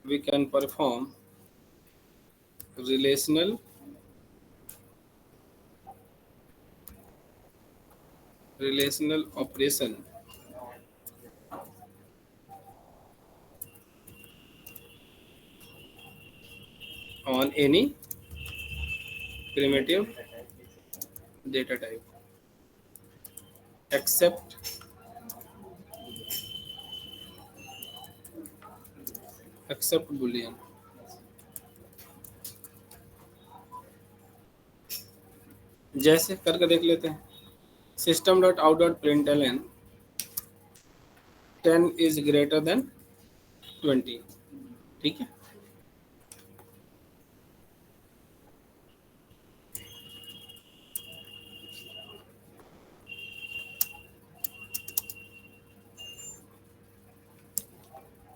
we can perform relational operation on any primitive data type except boolean. जैसे करके देख लेते हैं। System dot out dot println 10 is greater then 20। ठीक है,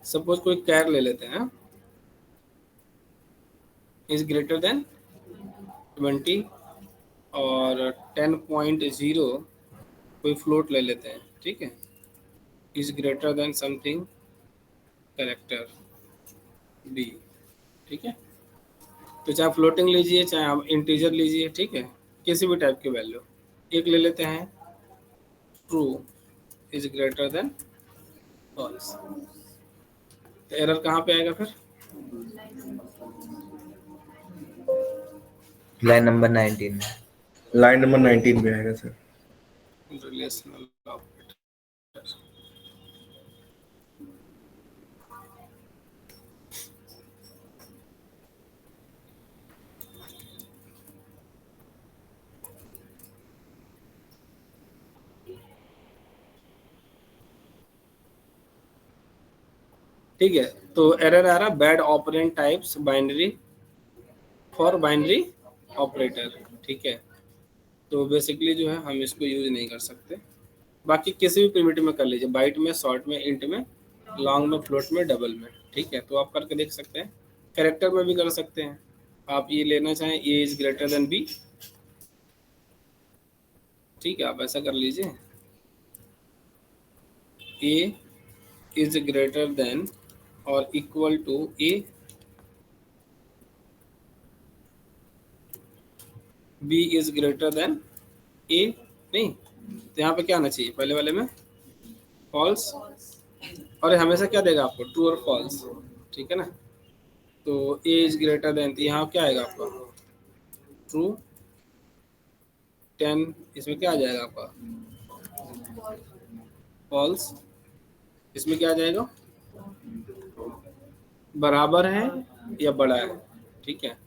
सपोज कोई कैर ले लेते हैं, इज ग्रेटर देन 20 और 10.0 कोई फ्लोट ले लेते हैं। ठीक है, is greater than something character b. ठीक है, तो चाहे फ्लोटिंग लीजिए चाहे आप इंटीजर लीजिए। ठीक है, किसी भी टाइप की वैल्यू। एक ले लेते हैं true is greater than false, तो एरर कहाँ पे आएगा फिर? लाइन नंबर 19 में। लाइन नंबर 19 पे आएगा सर। Relational operator. ठीक है, तो एरर आ रहा bad operand types binary for binary operator. ठीक है, तो बेसिकली जो है हम इसको यूज नहीं कर सकते। बाकी किसी भी प्रिमिटिव में कर लीजिए, बाइट में, शॉर्ट में, इंट में, लॉन्ग में, फ्लोट में, डबल में। ठीक है, तो आप करके देख सकते हैं। कैरेक्टर में भी कर सकते हैं। आप ये लेना चाहें A is greater than B, ठीक है, आप ऐसा कर लीजिए। ए इज ग्रेटर देन और equal to A, B is greater than A. नहीं, तो यहाँ पे क्या आना चाहिए पहले वाले में? फॉल्स। और हमेशा क्या देगा आपको? ट्रू और फॉल्स। ठीक है ना, तो ए इज ग्रेटर देन, तो यहाँ क्या आएगा आपका? ट्रू। 10 इसमें क्या आ जाएगा आपका? फॉल्स। इसमें क्या आ जाएगा? बराबर है या बड़ा है। ठीक है,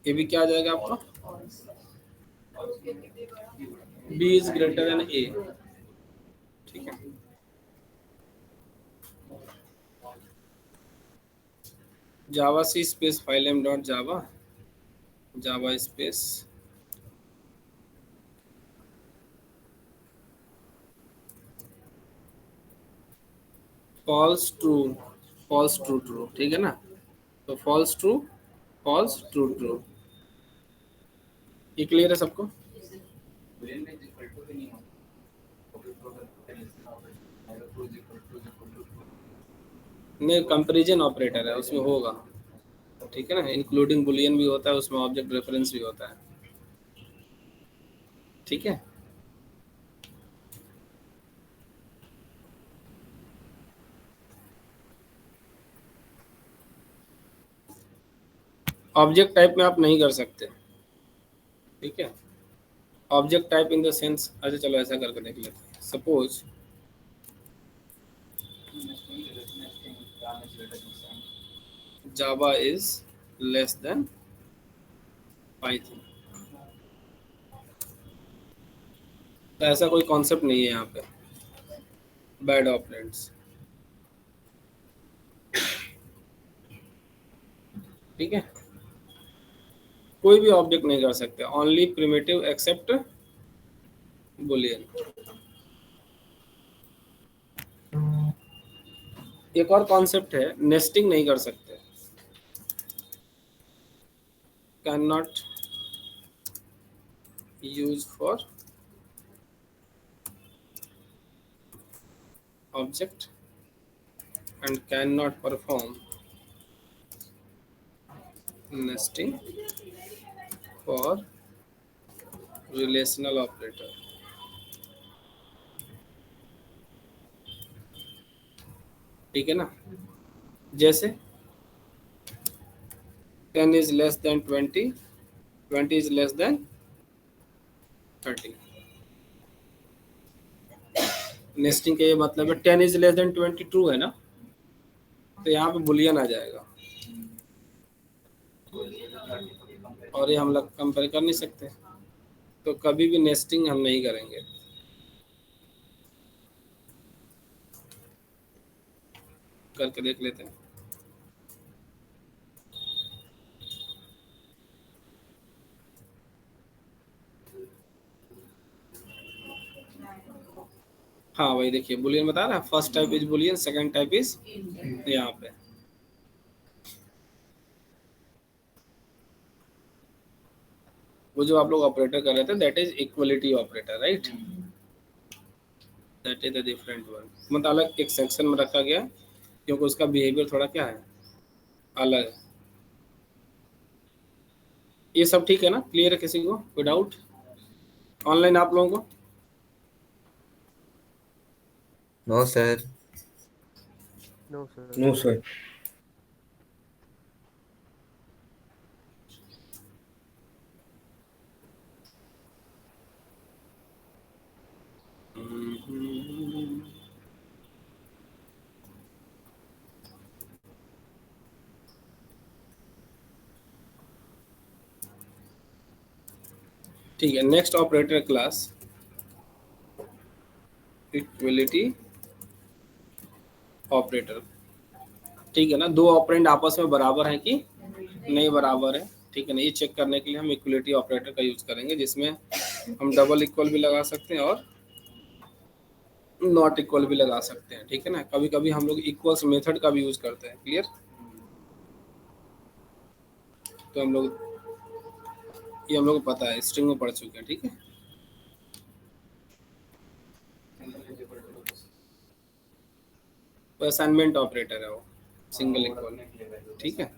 ये भी क्या आ जाएगा आपका? B is greater than A. ठीक है, javac space filename dot Java, Java space false true, false true true. ठीक है ना, तो false true, false true true. ये क्लियर है सबको? नहीं, कंपैरिजन ऑपरेटर है उसमें होगा। ठीक है ना, इंक्लूडिंग बुलियन भी होता है उसमें, ऑब्जेक्ट रेफरेंस भी होता है। ठीक है, ऑब्जेक्ट टाइप में आप नहीं कर सकते। ठीक है, object type in the sense, अच्छा चलो ऐसा करके देख लेते हैं। Suppose Java is less than Python, तो ऐसा कोई कॉन्सेप्ट नहीं है यहाँ पे बैड ऑपरेंड्स। ठीक है, कोई भी ऑब्जेक्ट नहीं कर सकते, ओनली प्रिमिटिव एक्सेप्ट बुलियन। एक और कॉन्सेप्ट है, नेस्टिंग नहीं कर सकते, can not use for object and can not perform nesting for relational operator, ठीक है ना। जैसे 10 is less than 20, 20 is less than 30। Nesting का ये मतलब है 10 इज लेस देन 20 ट्रू है ना, तो यहाँ पे बुलियन आ जाएगा, और ये हम लोग कंपेयर कर नहीं सकते, तो कभी भी नेस्टिंग हम नहीं करेंगे। करके देख लेते हैं। हाँ वही देखिए, बुलियन बता रहा है, first type is Boolean, second type is यहाँ पे। वो जो आप लोग ऑपरेटर कर रहे थे that is equality operator, right, that is the different one, मतलब अलग एक सेक्शन में रखा गया है, क्योंकि उसका बिहेवियर थोड़ा क्या है, अलग है। ये सब ठीक है ना, क्लियर है, किसी को कोई डाउट ऑनलाइन आप लोगों को? No sir. No sir. No sir. ठीक है, next operator class equality operator, ठीक है ना। दो ऑपरेंड आपस में बराबर हैं कि नहीं बराबर है, ठीक है ना, ये चेक करने के लिए हम इक्वलिटी ऑपरेटर का यूज करेंगे, जिसमें हम डबल इक्वल भी लगा सकते हैं और नॉट इक्वल भी लगा सकते हैं, ठीक है ना। कभी कभी हम लोग इक्वल्स मेथड का भी यूज करते हैं, क्लियर। तो हम लोग, ये हम लोग को पता है, स्ट्रिंग में पढ़ चुके हैं, ठीक है। तो असाइनमेंट ऑपरेटर है वो, सिंगल इक्वल, ठीक है।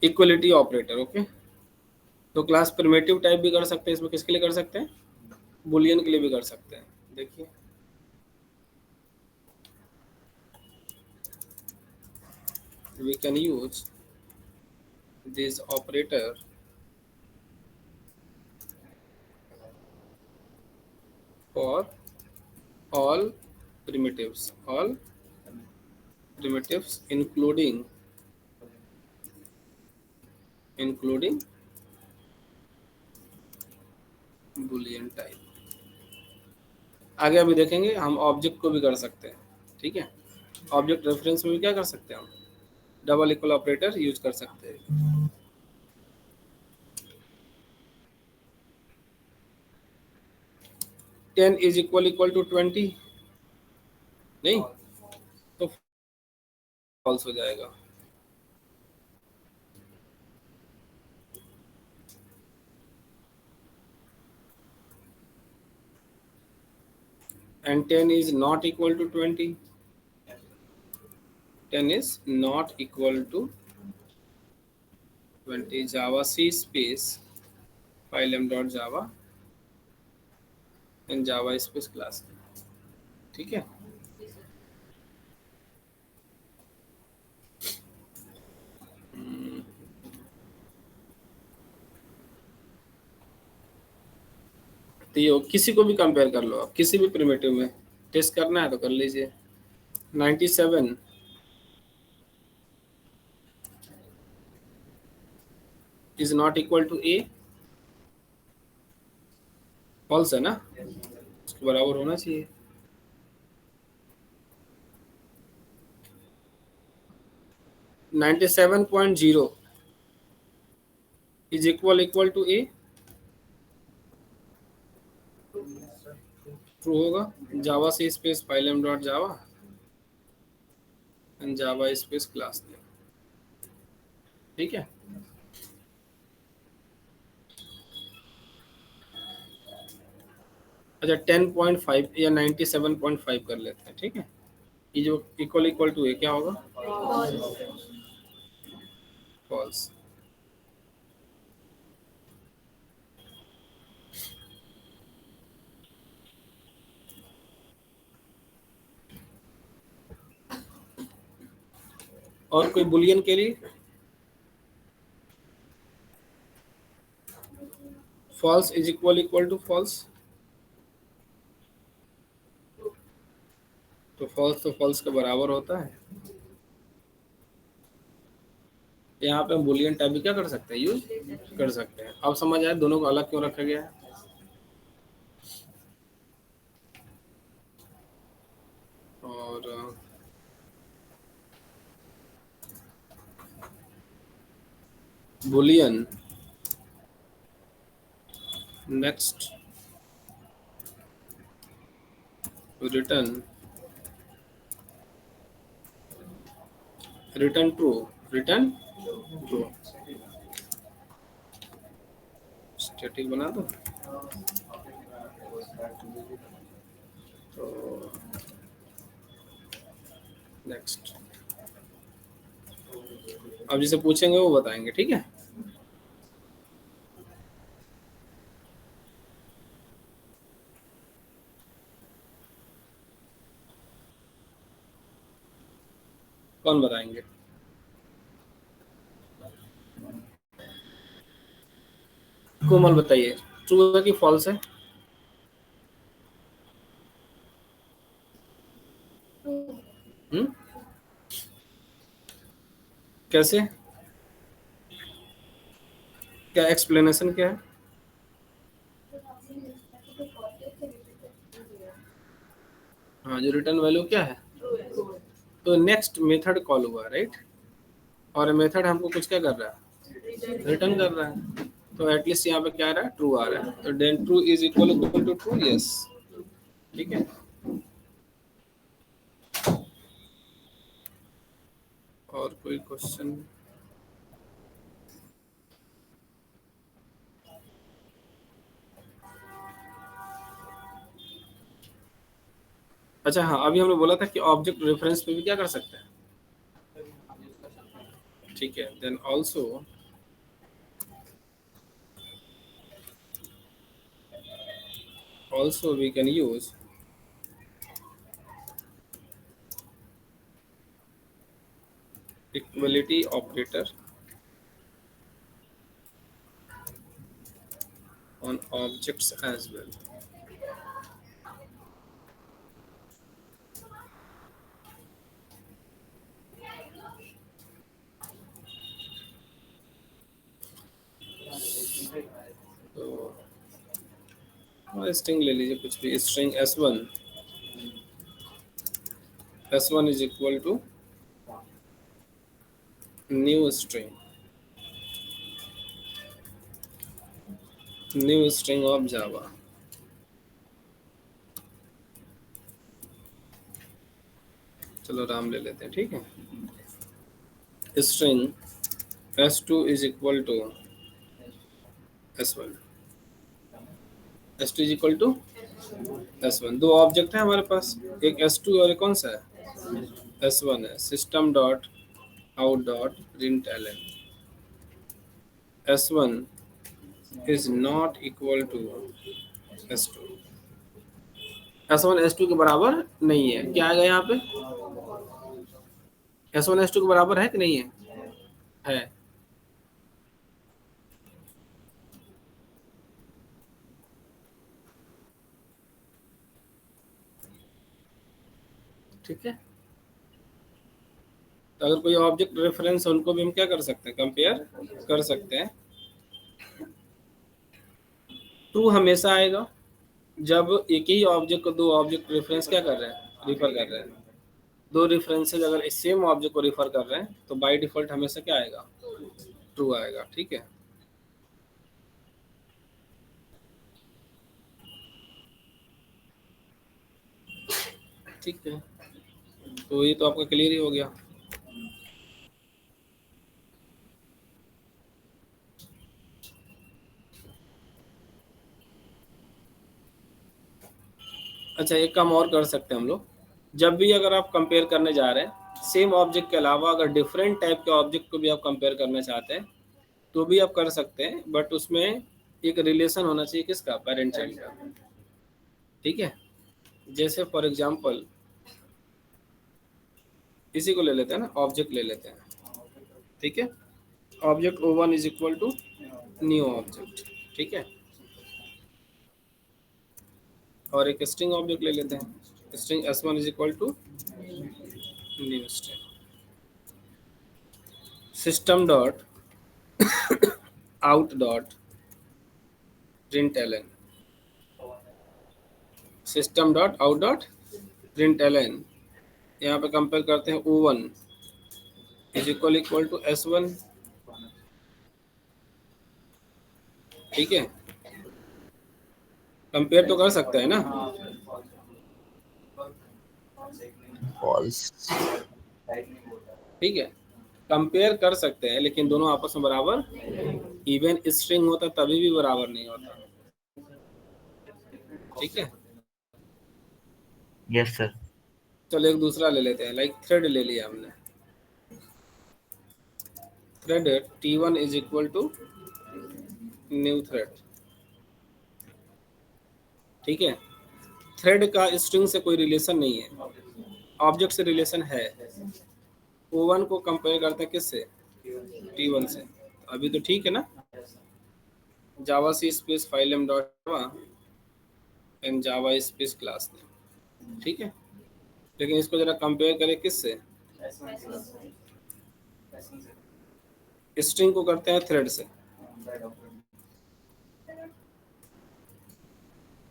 Equality operator, okay. तो क्लास प्रिमिटिव टाइप भी कर सकते हैं, इसमें किसके लिए कर सकते हैं, बुलियन के लिए भी कर सकते हैं। देखिए we can use this operator for all all primitives including boolean type। आगे अभी देखेंगे हम ऑब्जेक्ट को भी कर सकते हैं, ठीक है। ऑब्जेक्ट रेफरेंस में भी क्या कर सकते हैं, हम डबल इक्वल ऑपरेटर यूज कर सकते हैं। 10 इज इक्वल टू 20, नहीं तो फॉल्स हो जाएगा। And 10 is not equal to 20, 10 is not equal to 20, java c space phylum dot java and java space class, ठीक है। तो ये किसी को भी कंपेयर कर लो आप, किसी भी प्रिमिटिव में टेस्ट करना है तो कर लीजिए। 97 is not equal to A, false है ना, उसके बराबर होना चाहिए। 97.0 is equal to A, true होगा। जावा से space filename dot Java and Java space class name, ठीक है। अच्छा 10.5 या 97.5 कर लेते हैं, ठीक है। ये जो इक्वल इक्वल टू है क्या होगा? फॉल्स। और कोई बुलियन के लिए false is equal to false, तो फॉल्स के बराबर होता है। यहाँ पे हम बुलियन टाइप भी क्या कर सकते हैं, यूज कर सकते हैं। अब समझ आया दोनों को अलग क्यों रखा गया है। और Boolean next return return true, return true. Static बना दो तो नेक्स्ट। अब जिसे पूछेंगे वो बताएंगे, ठीक है। कौन बताएंगे? कोमल बताइए, ट्रू है कि फॉल्स है? हम्म, कैसे, क्या एक्सप्लेनेशन क्या है? हाँ, जो रिटर्न वैल्यू क्या है, तो नेक्स्ट मेथड कॉल हुआ, राइट। और मेथड हमको कुछ क्या कर रहा है, रिटर्न कर रहा है। तो एटलीस्ट यहाँ पे क्या आ रहा है, ट्रू आ रहा है। तो then true is equal to true, yes, ठीक है। और कोई क्वेश्चन? अच्छा हाँ, अभी हमने बोला था कि ऑब्जेक्ट रेफरेंस पे भी क्या कर सकते हैं, ठीक है। Then also we can use equality operator on objects as well. तो स्ट्रिंग ले लीजिए, कुछ भी string s1 is equal to new string of Java. चलो राम ले लेते हैं, ठीक है। String s2 is equal to s1, s2 is equal to s1। दो ऑब्जेक्ट है हमारे पास, एक s2 और एक कौन सा है, s1 है। System dot out dot println s1 is not equal to s2, s1 s2 के बराबर नहीं है। क्या आएगा यहाँ पे, s1 s2 के बराबर है कि नहीं है? ठीक है। तो अगर कोई ऑब्जेक्ट रेफरेंस है उनको भी हम क्या कर सकते हैं, कंपेयर कर सकते हैं। ट्रू हमेशा आएगा जब एक ही ऑब्जेक्ट को दो ऑब्जेक्ट रेफरेंस क्या कर रहे हैं, रिफर कर रहे हैं। दो रेफरेंसेज अगर सेम ऑब्जेक्ट को रिफर कर रहे हैं तो बाय डिफॉल्ट हमेशा क्या आएगा, ट्रू आएगा, ठीक है। ठीक है, तो ये तो आपका क्लियर ही हो गया। अच्छा, एक काम और कर सकते हैं हम लोग, जब भी अगर आप कंपेयर करने जा रहे हैं सेम ऑब्जेक्ट के अलावा अगर डिफरेंट टाइप के ऑब्जेक्ट को भी आप कंपेयर करना चाहते हैं तो भी आप कर सकते हैं, बट उसमें एक रिलेशन होना चाहिए किसका, पेरेंट चाइल्ड का। ठीक है, जैसे फॉर एग्जांपल इसी को ले लेते हैं ना, ऑब्जेक्ट ले लेते हैं। ठीक है, object O1 is equal to new object. ठीक है, और एक स्ट्रिंग ऑब्जेक्ट ले लेते हैं, string S1 is equal to new string. System dot out dot println, system dot out dot println, यहाँ पे कंपेयर करते हैं O1 is equal to S1। ठीक है, कंपेयर तो कर सकते हैं ना। फॉल्स। ठीक है, कंपेयर कर सकते हैं लेकिन दोनों आपस में बराबर, इवन स्ट्रिंग होता तभी भी बराबर नहीं होता। ठीक है, यस सर। चलो एक दूसरा ले लेते हैं, लाइक थ्रेड ले लिया हमने। Thread T1 is equal to new thread. ठीक है, थ्रेड का स्ट्रिंग से कोई रिलेशन नहीं है, ऑब्जेक्ट से रिलेशन है। O1 को कंपेयर करते हैं किससे, T1 से। अभी तो ठीक है ना, javac space filename dot Java and Java space class name. ठीक है, लेकिन इसको जरा कंपेयर करें किससे, स्ट्रिंग को करते हैं थ्रेड से।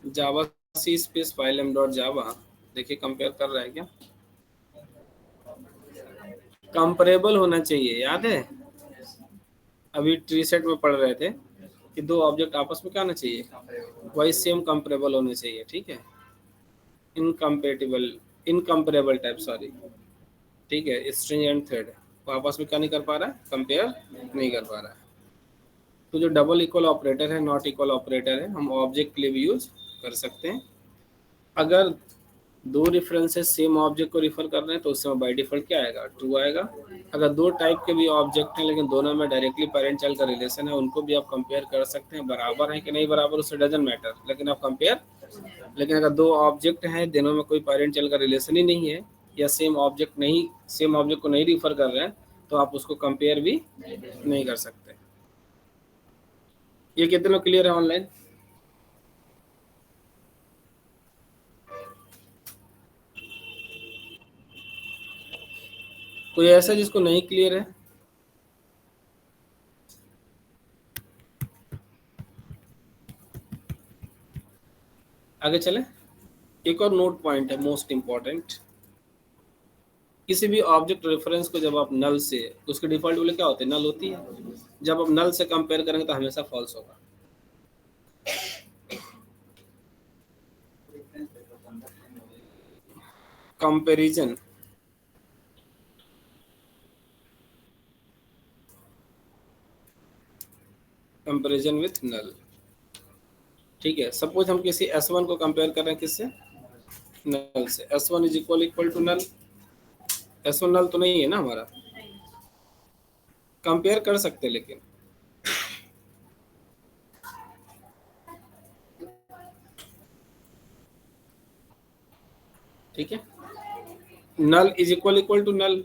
जावा सी स्पेस फाइलम डॉट जावा, देखिए कंपेयर कर रहा है क्या, कंपेरेबल होना चाहिए। याद है अभी ट्री सेट में पढ़ रहे थे कि दो ऑब्जेक्ट आपस में क्या होना चाहिए, वही सेम कंपेरेबल होने चाहिए। ठीक है, इनकम्पेटिबल, इनकम्पेरेबल टाइप, सॉरी। ठीक है, स्ट्रिंग एंड थ्रेड वो आपस में क्या नहीं कर पा रहा है, कंपेयर नहीं कर पा रहा है। तो जो डबल इक्वल ऑपरेटर है, नॉट इक्वल ऑपरेटर है, हम ऑब्जेक्ट के लिए भी यूज कर सकते हैं। अगर दो रेफरेंसेस सेम ऑब्जेक्ट को रिफर कर रहे हैं तो उस समय बाय डिफॉल्ट क्या आएगा, ट्रू आएगा। अगर दो टाइप के भी ऑब्जेक्ट हैं लेकिन दोनों में डायरेक्टली पेरेंट चाइल्ड का रिलेशन है, उनको भी आप कंपेयर कर सकते हैं, बराबर है कि नहीं बराबर उससे डजंट मैटर, लेकिन आप कंपेयर। लेकिन अगर दो ऑब्जेक्ट हैं दोनों में कोई पेरेंट चाइल्ड का रिलेशन ही नहीं है, या सेम ऑब्जेक्ट नहीं, सेम ऑब्जेक्ट को नहीं रिफर कर रहे हैं, तो आप उसको कंपेयर भी नहीं कर सकते। ये कितने क्लियर है ऑनलाइन। कोई ऐसा जिसको नहीं क्लियर है, आगे चले। एक और नोट पॉइंट है मोस्ट इंपॉर्टेंट, किसी भी ऑब्जेक्ट रेफरेंस को जब आप नल से, उसके डिफॉल्ट वैल्यू क्या होते हैं, नल होती है। जब आप नल से कंपेयर करेंगे तो हमेशा फॉल्स होगा। कंपैरिजन, कंपैरिजन विथ नल। ठीक है, सपोज हम किसी S1 को कंपेयर कर रहे हैं किससे, नल से। S1 is equal to null, S1 null तो नहीं है ना हमारा, कंपेयर कर सकते हैं लेकिन। ठीक है, null is equal to null,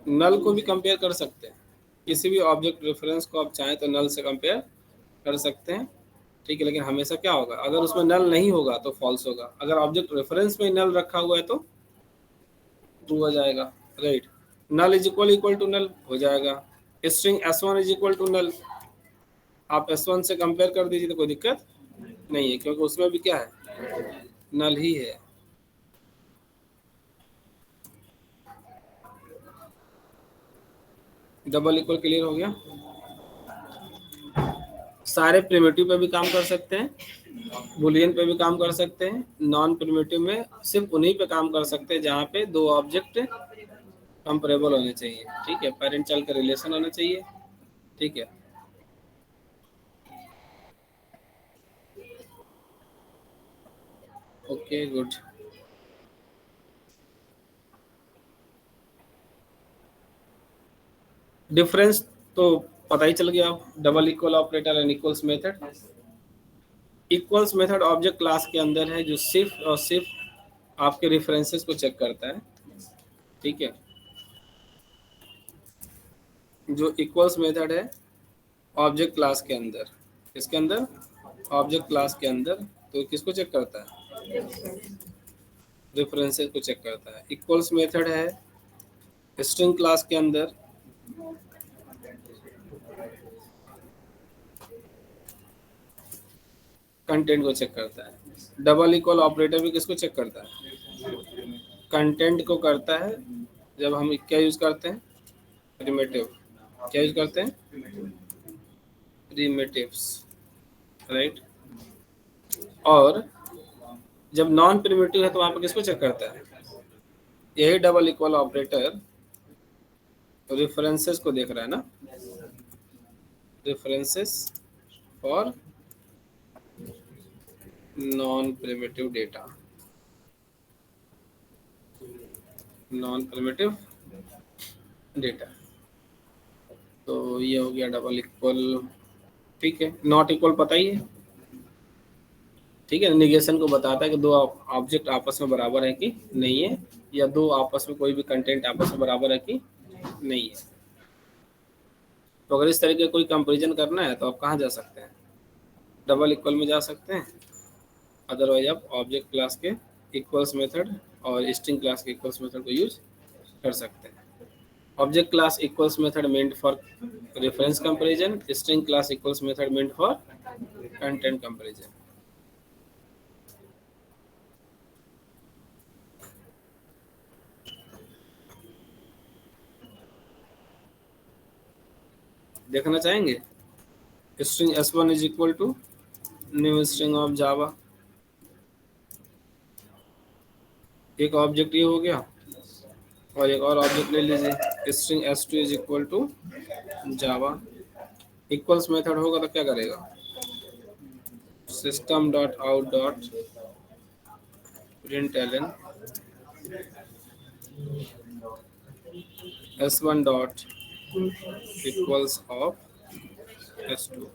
null को भी कंपेयर कर सकते हैं। किसी भी ऑब्जेक्ट रेफरेंस को आप चाहें तो नल से कंपेयर कर सकते हैं। ठीक है, लेकिन हमेशा क्या होगा, अगर उसमें नल नहीं होगा तो फॉल्स होगा, अगर ऑब्जेक्ट रेफरेंस में नल रखा हुआ है तो ट्रू हो जाएगा। Right, null is equal to null हो जाएगा। String S1 is equal to null, आप S1 से कंपेयर कर दीजिए तो कोई दिक्कत नहीं है, क्योंकि उसमें भी क्या है, नल ही है। डबल इक्वल क्लियर हो गया। सारे प्रिमिटिव पे भी काम कर सकते हैं, बुलियन पे भी काम कर सकते हैं, नॉन प्रिमिटिव में सिर्फ उन्हीं पे काम कर सकते हैं जहाँ पे दो ऑब्जेक्ट कंपेरेबल होने चाहिए। ठीक है, पेरेंट चाइल्ड का रिलेशन होना चाहिए। ठीक है, ओके गुड। डिफरेंस तो पता ही चल गया, double equal operator and equals method. Equals method object class के अंदर है जो सिर्फ और सिर्फ आपके रेफरेंसेस को चेक करता है, ठीक है। जो इक्वल्स मेथड है ऑब्जेक्ट क्लास के अंदर, इसके अंदर ऑब्जेक्ट क्लास के अंदर, तो किसको चेक करता है? रेफरेंसेस को चेक करता है। इक्वल्स मेथड है स्ट्रिंग क्लास के अंदर, कंटेंट को चेक करता है। डबल इक्वल ऑपरेटर भी किसको चेक करता है? कंटेंट को करता है। जब हम क्या यूज करते हैं? प्रिमिटिव। क्या यूज करते हैं? Primitives, right. और जब नॉन प्रिमिटिव है तो वहां पर किसको चेक करता है? यही डबल इक्वल ऑपरेटर रेफरेंसेस को देख रहा है ना, references for non primitive data, non primitive data. तो ये हो गया डबल इक्वल, ठीक है। नॉट इक्वल पता ही है, ठीक है। निगेशन को बताता है कि दो ऑब्जेक्ट आपस में बराबर है कि नहीं है, या दो आपस में कोई भी कंटेंट आपस में बराबर है कि नहीं है। तो अगर इस तरीके कोई कंपैरिजन करना है तो आप कहाँ जा सकते हैं? डबल इक्वल में जा सकते हैं। अदरवाइज आप ऑब्जेक्ट क्लास के इक्वल्स मेथड और स्ट्रिंग क्लास के इक्वल्स मेथड को यूज कर सकते हैं। Object class equals method meant for reference comparison, string class equals method meant for content comparison. देखना चाहेंगे? String s1 is equal to new string of Java, एक object ये हो गया, और एक और ऑब्जेक्ट ले लीजिए string s2 is equal to Java. Equals method होगा तो क्या करेगा? System dot out dot println s1 dot equals of s2।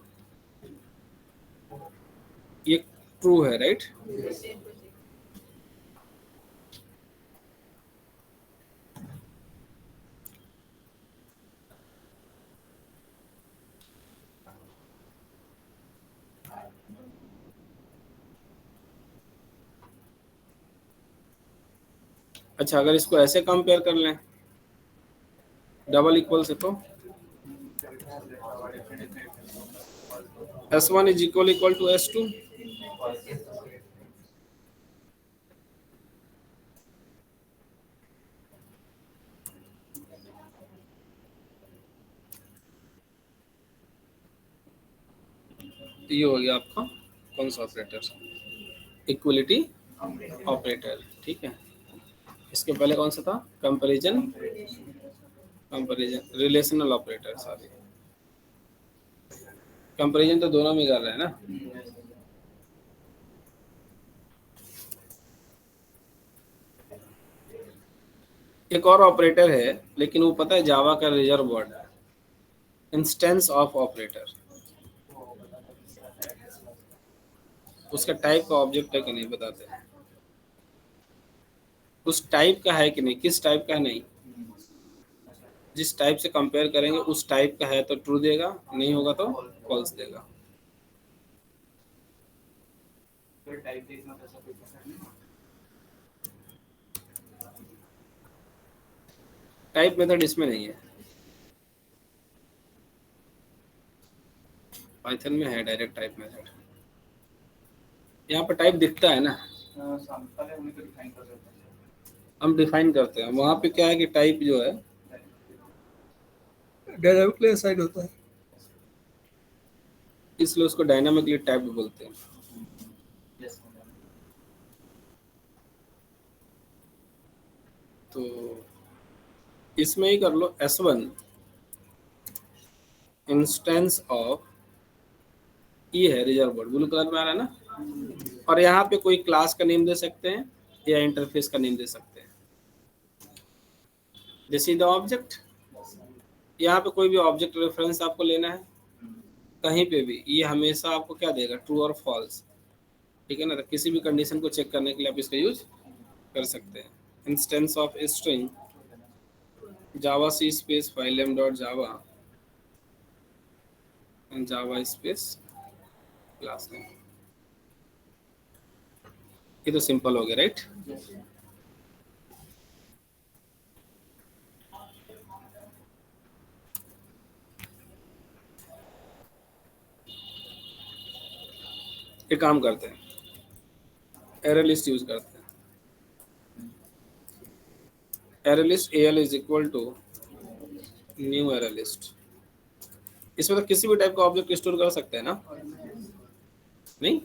ये ट्रू है, राइट। अच्छा, अगर इसको ऐसे कंपेयर कर लें डबल इक्वल से, तो s1 is equal to s2। ये हो गया आपका कौन सा ऑपरेटर? इक्वलिटी ऑपरेटर, ठीक है। इसके पहले कौन सा था? Comparison, comparison relational operator, sorry. Comparison तो दोनों में कर रहे हैं ना। एक और ऑपरेटर है, लेकिन वो पता है जावा का रिजर्व वर्ड है, इंस्टेंस ऑफ ऑपरेटर। उसका टाइप का ऑब्जेक्ट है कि नहीं बताते हैं, उस टाइप का है कि नहीं, किस टाइप का है नहीं। जिस टाइप से कंपेयर करेंगे उस टाइप का है तो ट्रू देगा, नहीं होगा तो फॉल्स देगा। टाइप मेथड इसमें नहीं है, पाइथन में है डायरेक्ट टाइप मेथड। यहाँ पर टाइप दिखता है ना, हम डिफाइन करते हैं। वहाँ पे क्या है कि टाइप जो है डायनामिकली असाइन होता है, इसलिए उसको डायनामिकली टाइप बोलते हैं। तो इसमें ही कर लो s1 इंस्टेंस ऑफ, ये है रिजर्व वर्ड, ब्लू कलर में आ रहा है ना। और यहाँ पे कोई क्लास का नेम दे सकते हैं या इंटरफेस का नेम दे सकते हैं। This is the object. यहाँ पे कोई भी ऑब्जेक्ट रेफरेंस आपको लेना है कहीं पे भी, ये हमेशा आपको क्या देगा, ट्रू और फॉल्स, ठीक है ना। तो किसी भी कंडीशन को चेक करने के लिए आप इसका यूज कर सकते हैं। Instance of string javac space filename dot Java and Java space class name. ये तो सिंपल हो गया, राइट। एक काम करते हैं, एरे लिस्ट यूज करते हैं। Array list l is equal to new array list. इसमें तो किसी भी टाइप का ऑब्जेक्ट स्टोर कर सकते हैं ना, नहीं।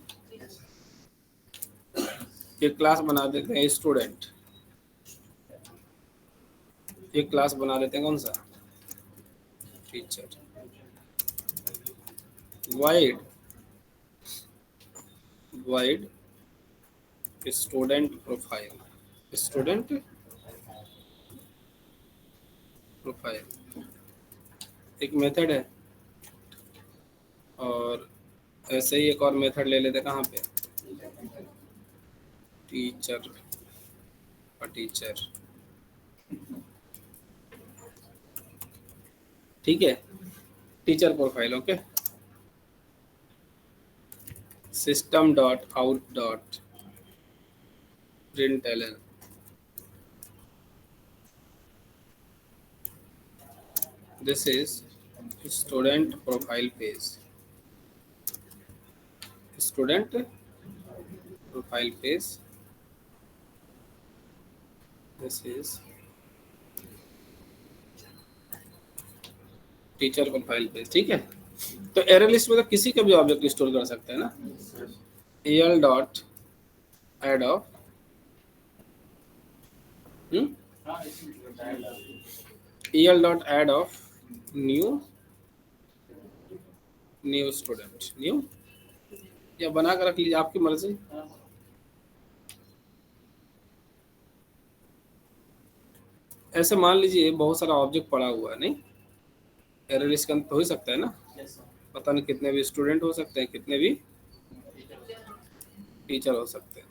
एक क्लास बना देते हैं स्टूडेंट, एक क्लास बना देते हैं कौन सा, teacher. Wide wide student profile, student profile एक मेथड है। और ऐसे ही एक और मेथड ले लेते हैं, कहाँ पे, टीचर और टीचर, ठीक है। Teacher profile, okay. System dot out dot print L, this is student profile page, student profile page, this is teacher profile page, ठीक है। तो एरे लिस्ट में तो किसी का भी ऑब्जेक्ट स्टोर कर सकते हैं ना। L dot add of L dot add of new student, new, या बना कर रख लीजिए, आपकी मर्जी। ऐसे मान लीजिए बहुत सारा ऑब्जेक्ट पड़ा हुआ है, नहीं, एरे लिस्ट का अंत हो ही सकता है ना। पता नहीं कितने भी स्टूडेंट हो सकते हैं, कितने भी टीचर हो सकते हैं।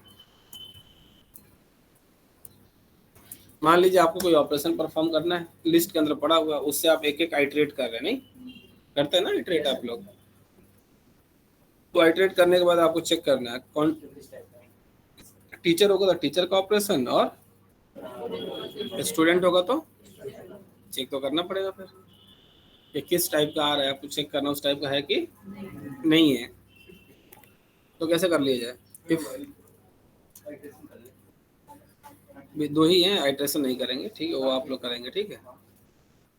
मान लीजिए आपको कोई ऑपरेशन परफॉर्म करना है, लिस्ट के अंदर पड़ा हुआ, उससे आप एक एक आइटरेट कर रहे हैं, नहीं करते हैं ना आइटरेट आप लोग। तो आइटरेट करने के बाद आपको चेक करना है कौन टीचर होगा तो टीचर का ऑपरेशन, और स्टूडेंट होगा तो चेक तो करना पड़ेगा फिर ये किस टाइप का आ रहा है, आपको चेक करना उस टाइप का है कि नहीं है। तो कैसे कर लिया जाए, इफ दो ही हैं, आइटरेशन नहीं करेंगे, ठीक है, वो आप लोग करेंगे, ठीक है।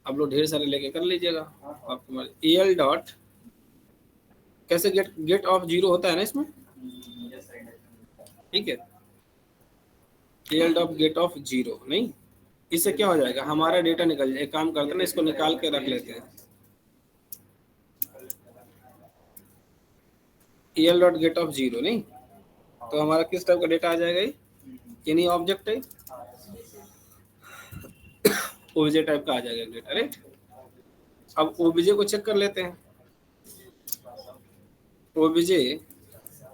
आप लोग ढेर सारे लेके कर लीजिएगा आपको। एल डॉट कैसे गेट ऑफ जीरो होता है ना इसमें, ठीक है। L dot gate of zero, नहीं, इससे क्या हो जाएगा, हमारा डेटा निकल जाए। एक काम करते हैं ना, इसको निकाल के रख लेते हैं। L dot gate of zero, नहीं, तो हमारा किस टाइप का डेटा आ जाएगा, ये नहीं ऑब्जेक्ट है, ओबीजे टाइप का आ जाएगा डेटा, राइट। अब ओबीजे को चेक कर लेते हैं। OBJ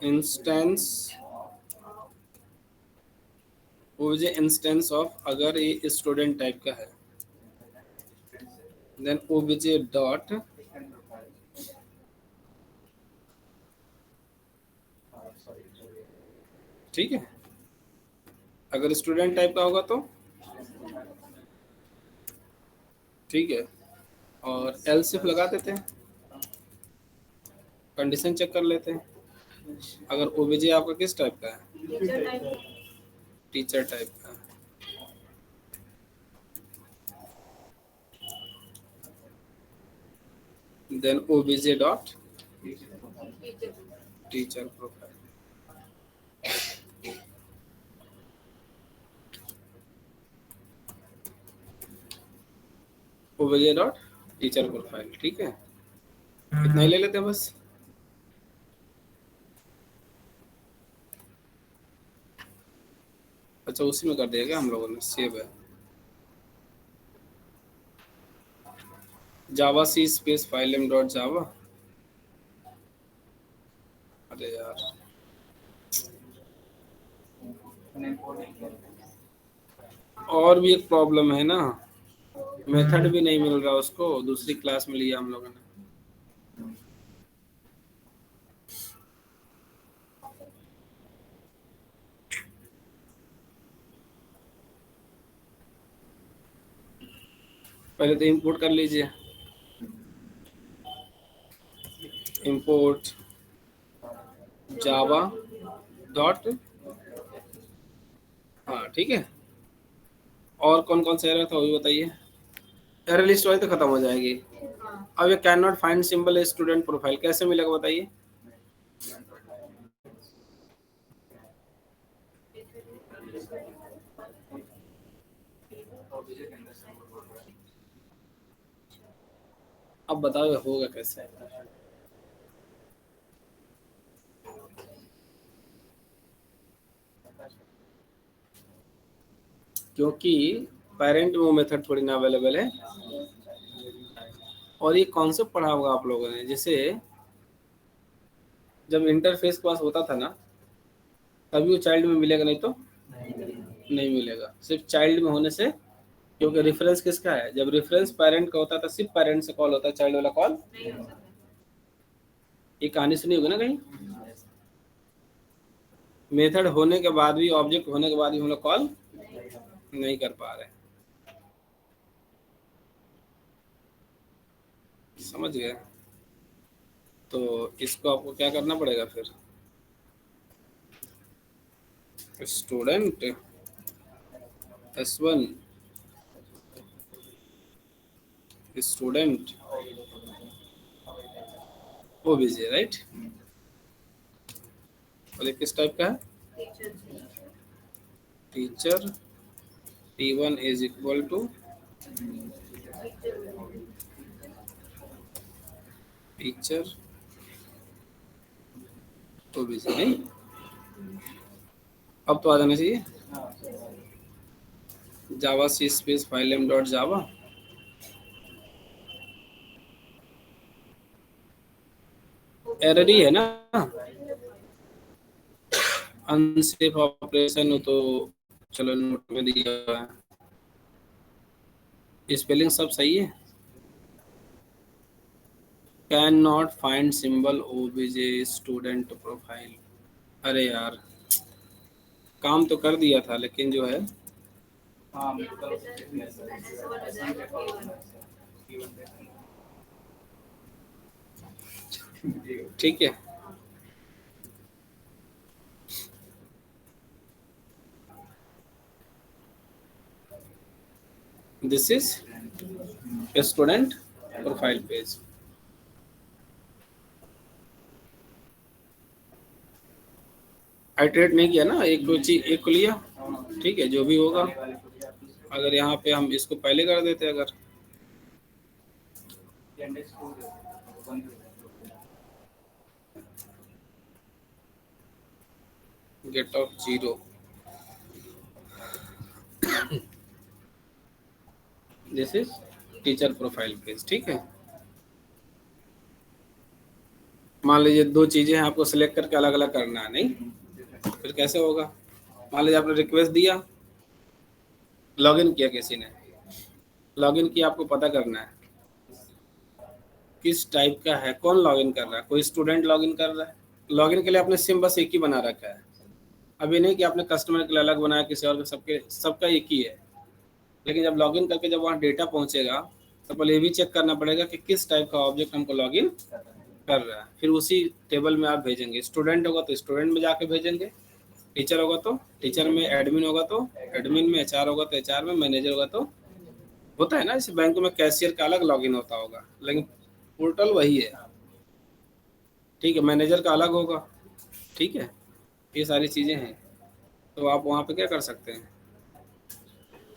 instance, OBJ instance of, अगर ये स्टूडेंट टाइप का है, देन ओबीजे डॉट ठीक है। अगर स्टूडेंट टाइप का होगा तो ठीक है, और एल सिर्फ लगा देते हैं, कंडीशन चेक कर लेते हैं। अगर ओबीजे आपका किस टाइप का है, टीचर टाइप का, then OBJ dot teacher profile, OBJ dot teacher profile, ठीक है। इतना ही ले लेते हैं बस। अच्छा उसी में कर दिया क्या हम लोगों ने, सेव है। Javac space file dot जावा। अरे यार और भी एक प्रॉब्लम है ना, मेथड भी नहीं मिल रहा उसको, दूसरी क्लास में लिया हम लोगों ने। पहले तो इंपोर्ट कर लीजिए, इंपोर्ट जावा डॉट, हाँ ठीक है। और कौन कौन सा एरर था वो भी बताइए। एरर लिस्ट वाली तो खत्म हो जाएगी। अब ये can not find symbol student profile कैसे मिलेगा बताइए। अब बताओ ये होगा कैसे। क्योंकि पेरेंट में वो मेथड थोड़ी ना अवेलेबल है। और ये कॉन्सेप्ट पढ़ा होगा आप लोगों ने, जैसे जब इंटरफेस के पास होता था ना, तभी वो चाइल्ड में मिलेगा, नहीं तो नहीं मिलेगा। सिर्फ चाइल्ड में होने से, क्योंकि रेफरेंस किसका है, जब रेफरेंस पेरेंट का होता था सिर्फ पेरेंट से कॉल होता है, चाइल्ड वाला कॉल। ये कहानी सुनी होगी ना कहीं, मेथड होने के बाद भी, ऑब्जेक्ट होने के बाद भी हम लोग कॉल नहीं कर पा रहे। समझ गए। तो इसको आपको क्या करना पड़ेगा फिर, student S1 student OBJ, right. और ये किस टाइप का है, teacher T1 is equal to teacher OBJ, नहीं। अब तो आ जाना चाहिए javac space file dot Java. Error ही है ना, अनसेफ ऑपरेशन हो तो चलो नोट में दिया हुआ है, स्पेलिंग सब सही है। Can not find symbol OBJ student profile. अरे यार काम तो कर दिया था, लेकिन जो है ठीक है। This is student profile page. Iterate नहीं किया ना, एक को चीज एक को लिया, ठीक है जो भी होगा। अगर यहाँ पे हम इसको पहले कर देते, अगर get of 0, this is teacher profile page, ठीक है। मान लीजिए दो चीजें हैं, आपको सिलेक्ट करके अलग अलग करना है, नहीं फिर कैसे होगा। मान लीजिए आपने रिक्वेस्ट दिया, लॉगिन किया किसी ने, लॉगिन किया, आपको पता करना है किस टाइप का है, कौन लॉगिन कर रहा है। कोई स्टूडेंट लॉगिन कर रहा है, लॉगिन के लिए आपने सिम बस एक ही बना रखा है। अभी नहीं कि आपने कस्टमर के लिए अलग बनाया, किसी और के, सबके सबका एक ही है। लेकिन जब लॉगिन करके जब वहाँ डेटा पहुँचेगा, तो पहले ये भी चेक करना पड़ेगा कि किस टाइप का ऑब्जेक्ट हमको लॉगिन कर रहा है। फिर उसी टेबल में आप भेजेंगे, स्टूडेंट होगा तो स्टूडेंट में जाके भेजेंगे, टीचर होगा तो टीचर में, एडमिन होगा तो एडमिन में, HR होगा तो HR में, मैनेजर होगा तो, होता है ना इस बैंक में कैशियर का अलग लॉगिन होता होगा, लेकिन पोर्टल वही है, ठीक है। मैनेजर का अलग होगा, ठीक है। ये सारी चीज़ें हैं, तो आप वहाँ पे क्या कर सकते हैं।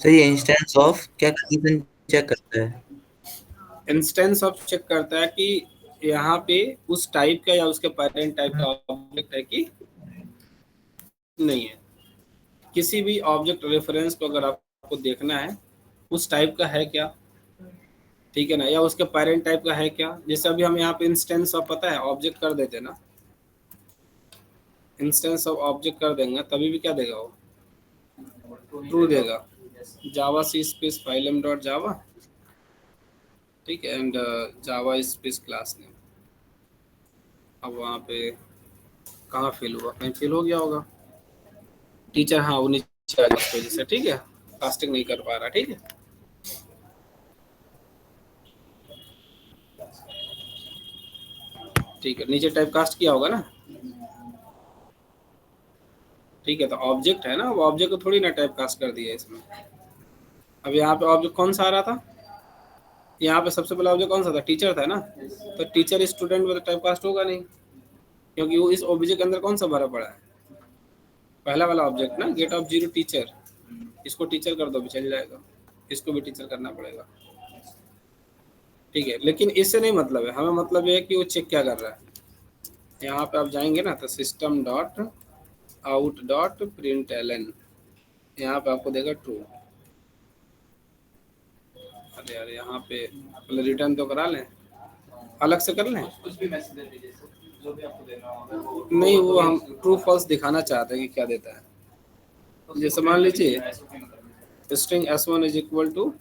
सर ये इंस्टेंस ऑफ क्या कंडीशन चेक करता है? इंस्टेंस ऑफ चेक करता है कि यहाँ पे उस टाइप का या उसके पेरेंट टाइप का ऑब्जेक्ट है कि नहीं है। किसी भी ऑब्जेक्ट रेफरेंस को अगर आपको देखना है उस टाइप का है क्या, ठीक है ना, या उसके पेरेंट टाइप का है क्या। जैसे अभी हम यहाँ पे इंस्टेंस ऑफ पता है ऑब्जेक्ट कर देते ना, इंस्टेंस ऑफ ऑब्जेक्ट कर देंगे तभी भी क्या देगा वो, ट्रू देगा। जावा सी स्पेस फाइलम डॉट जावा, ठीक है, and Java space class name. अब वहाँ पे कहाँ फिल हुआ, कहीं फिल हो गया होगा। टीचर, हाँ वो नीचे आ गया उस वजह से, ठीक है, कास्टिंग नहीं कर पा रहा, ठीक है। ठीक है, नीचे टाइप कास्ट किया होगा ना, ठीक है। तो ऑब्जेक्ट है ना, वो ऑब्जेक्ट को थोड़ी ना टाइप कास्ट कर दिया इसमें। अब यहाँ पे ऑब्जेक्ट कौन सा आ रहा था, यहाँ पे सबसे पहला ऑब्जेक्ट कौन सा था, टीचर था ना। तो टीचर स्टूडेंट में तो टाइप कास्ट होगा नहीं, क्योंकि वो इस ऑब्जेक्ट के अंदर कौन सा भरा पड़ा है, पहला वाला ऑब्जेक्ट ना, गेट ऑफ जीरो टीचर। इसको टीचर कर दो भी चल जाएगा, इसको भी टीचर करना पड़ेगा, ठीक है। लेकिन इससे नहीं मतलब है, हमें मतलब ये है कि वो चेक क्या कर रहा है। यहाँ पे आप जाएंगे ना तो system dot out dot print L N, यहाँ पे आपको देगा ट्रू। अरे यार यहाँ पे पहले रिटर्न तो करा लें, अलग से कर लें, कुछ भी मैसेज दे दीजिए सर, जो भी आपको देना होगा वो नहीं वो हम ट्रू फॉल्स दिखाना चाहते हैं कि क्या देता है। जैसे मान लीजिए string s1 is equal to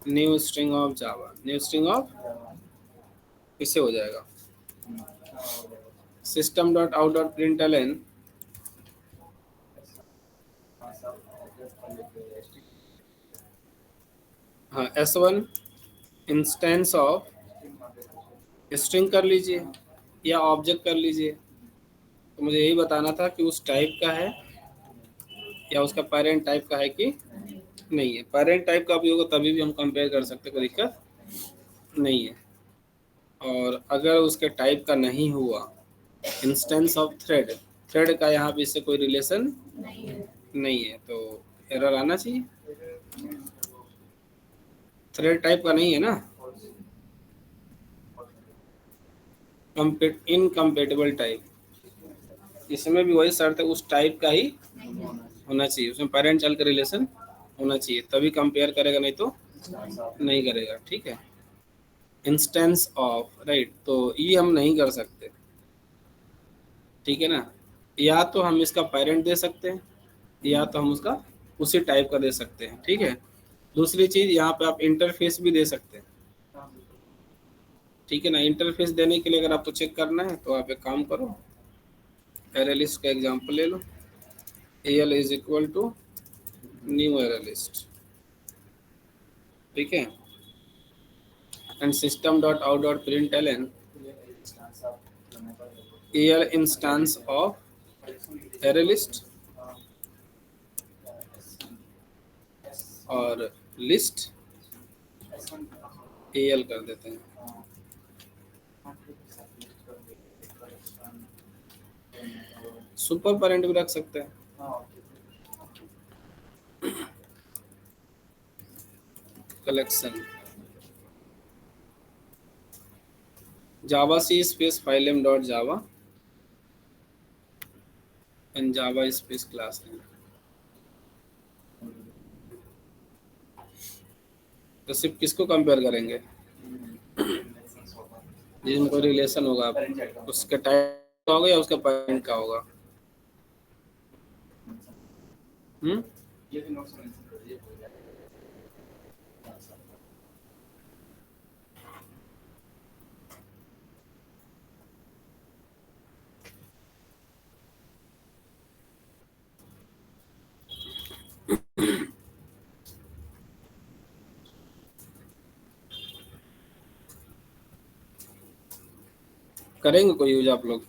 new string of Java, new string of, इससे हो जाएगा system dot out dot print L N, हाँ s1 इंस्टेंस ऑफ स्ट्रिंग कर लीजिए या ऑब्जेक्ट कर लीजिए। तो मुझे यही बताना था कि उस टाइप का है या उसका पेरेंट टाइप का है कि नहीं है। पेरेंट टाइप का भी होगा तभी भी हम कंपेयर कर सकते, कोई दिक्कत नहीं है। और अगर उसके टाइप का नहीं हुआ, इंस्टेंस ऑफ थ्रेड, थ्रेड का यहाँ पे इससे कोई रिलेशन नहीं है तो एरर आना चाहिए। थ्रेड टाइप का नहीं है ना, इनकम्पेटेबल टाइप, इसमें भी वही शर्त है, उस टाइप का ही होना चाहिए, उसमें पेरेंट चाइल्ड का रिलेशन होना चाहिए तभी कंपेयर करेगा, नहीं तो नहीं करेगा, ठीक है। इंस्टेंस ऑफ, राइट, तो ये हम नहीं कर सकते, ठीक है ना। या तो हम इसका पेरेंट दे सकते हैं या तो हम उसका उसी टाइप का दे सकते हैं, ठीक है। दूसरी चीज यहाँ पे आप इंटरफेस भी दे सकते हैं, ठीक है ना। इंटरफेस देने के लिए अगर आपको चेक करना है तो आप एक काम करो, एरे लिस्ट का एग्जांपल ले लो, L is equal to new array list, ठीक है, and system dot out dot print L N L instance of array list और लिस्ट एल कर देते हैं। सुपर पेरेंट भी रख सकते हैं, collection javac space filename dot Java and Java space class name. तो सिर्फ किसको कंपेयर करेंगे, जिसमें कोई रिलेशन होगा, उसके टाइप का होगा या उसका पेरेंट का होगा। ये भी नोट्स मेंशन कर दीजिए। करेंगे कोई यूज आप लोग,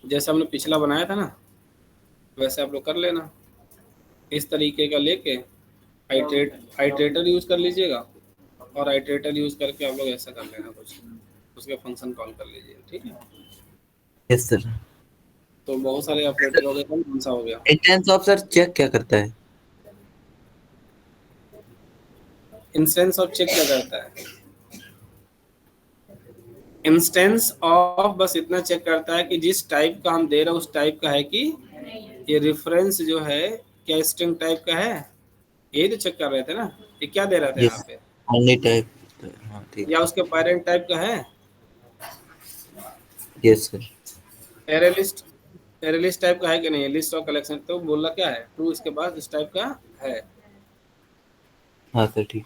जैसे हमने पिछला बनाया था ना वैसे आप लोग कर लेना। इस तरीके का लेके आइट्रेटर यूज कर लीजिएगा और आइट्रेटर यूज करके आप लोग ऐसा कर लेना, कुछ उसके फंक्शन कॉल कर लीजिए, ठीक है। Yes sir. तो बहुत सारे ऑपरेटर हो गए, कौन सा हो गया, इंस्टेंस ऑफ सर चेक क्या करता है? इंस्टेंस ऑफ चेक क्या करता है, इंस्टेंस ऑफ बस इतना चेक करता है कि जिस टाइप का हम दे रहे हैं उस टाइप का है कि ये रेफरेंस जो है क्या स्ट्रिंग टाइप का है, यही तो चेक कर रहे थे ना। ये क्या दे रहा था यहाँ यस पे, ओनली टाइप। हाँ ठीक या है। उसके पेरेंट टाइप का है। Yes sir. Array list, array list type का है कि नहीं है, लिस्ट ऑफ कलेक्शन, तो बोला क्या है ट्रू, इसके बाद इस टाइप का है। हाँ सर ठीक।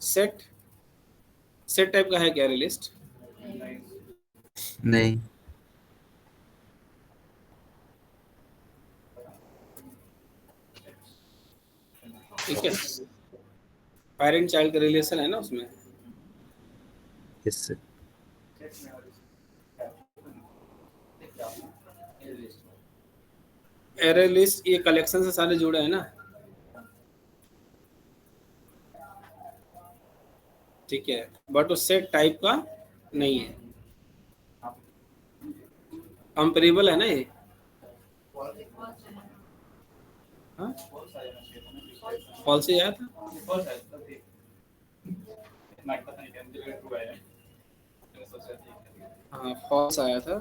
सेट, सेट टाइप का है क्या एरे लिस्ट? नहीं। ठीक है, पेरेंट चाइल्ड का रिलेशन है ना उसमें। Yes sir. एरे लिस्ट ये कलेक्शन से सारे जुड़े हैं ना, ठीक है, बट वो सेट टाइप का नहीं है, कंपेरेबल है ना ये। हाँ फॉल्स ही आया था। हाँ फॉल्स आया था।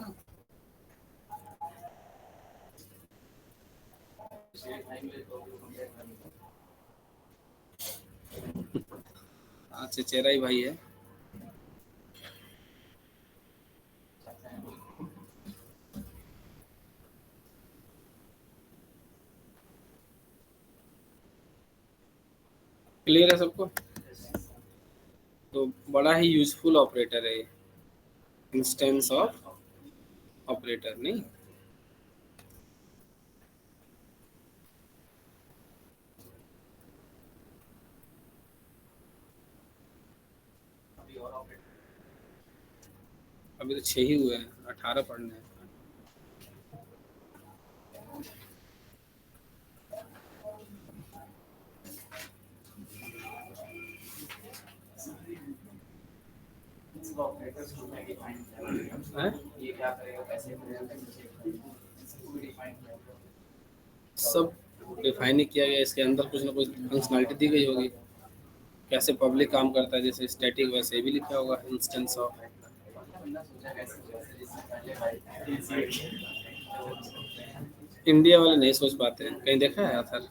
अच्छा चेहरा ही भाई है। क्लियर है सबको? तो बड़ा ही यूजफुल ऑपरेटर है ये, इंस्टेंस ऑफ ऑपरेटर नहीं। अभी तो 6 ही हुए हैं, 18 पढ़ने हैं। हैं? सब डिफाइन ही किया गया, इसके अंदर कुछ ना कुछ फंक्शनलिटी दी गई होगी, कैसे पब्लिक काम करता है, जैसे स्टैटिक वैसे भी लिखा होगा इंस्टेंस ऑफ। इंडिया वाले नहीं सोच पाते हैं, कहीं देखा है आथर?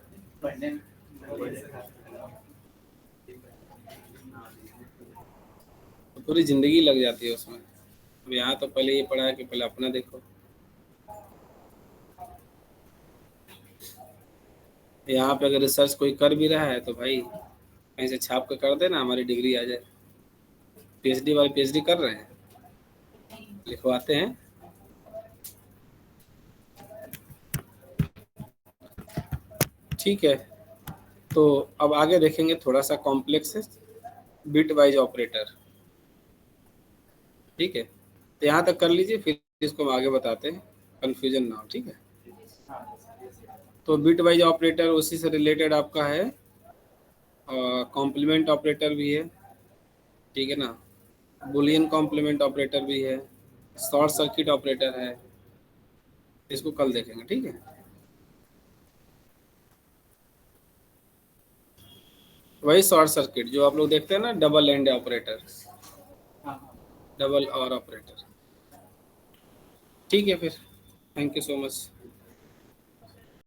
तो पूरी जिंदगी लग जाती है उसमें। अब यहाँ तो पहले ये पढ़ा है कि पहले अपना देखो, यहाँ पे अगर रिसर्च कोई कर भी रहा है तो भाई कहीं से छाप के कर देना, हमारी डिग्री आ जाए। पीएचडी वाले पीएचडी कर रहे हैं, लिखवाते हैं। ठीक है, तो अब आगे देखेंगे थोड़ा सा कॉम्प्लेक्स है, बिट वाइज ऑपरेटर। ठीक है, तो यहाँ तक कर लीजिए, फिर इसको हम आगे बताते हैं, कंफ्यूजन ना हो। ठीक है, तो बिट वाइज ऑपरेटर उसी से रिलेटेड आपका है, कॉम्प्लीमेंट ऑपरेटर भी है, ठीक है ना, बुलियन कॉम्प्लीमेंट ऑपरेटर भी है, शॉर्ट सर्किट ऑपरेटर है, इसको कल देखेंगे। ठीक है, वही शॉर्ट सर्किट जो आप लोग देखते हैं ना, डबल एंड ऑपरेटर, डबल और ऑपरेटर। ठीक है फिर, थैंक यू सो मच।